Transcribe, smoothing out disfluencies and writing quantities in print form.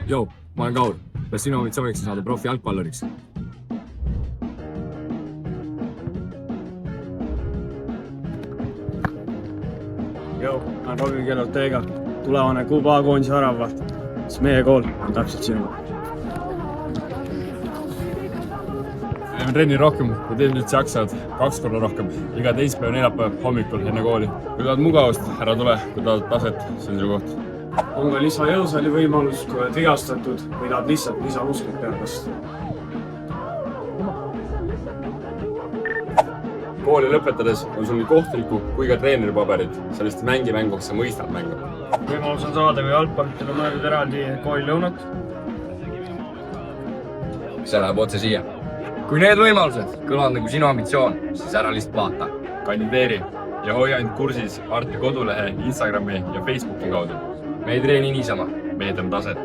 Joo, ma olen Kaur. Kas sinu ambitsiooniks saada profi jalgpalluriks? Joo, mä oon Rogi Kello teiega. Tulevane Kuba koondise väravaht. Siis meie kool on täpselt sinuga. Teeme trenni rohkem, kui teed üldse jaksad. 2 korda rohkem. Iga teispäev, neljapäev hommikul enne kooli. Kui tahad mugavust, ära tule. Kui tahad taset, see on sinu koht. On ka lisajõusaali võimalus, kui oled vigastatud või tahad lihtsalt lisamusklit peale kastada. Kooli lõpetades on sul nii kohtuniku kui ka treeneri paberid. Sellest mängi mänguks sa mõistad mängu. Võimalus on saada ka jalgpallitele mõeldud eraldi koolilõunat. See läheb otse siia. Kui need võimalused kõlavad nagu sinu ambitsioon, siis ära lihtsalt vaata. Kandideeri ja hoia end kursis Arti kodulehe, Instagrami ja Facebooki kaudu. Me ei treeni niisama. Me edame taset.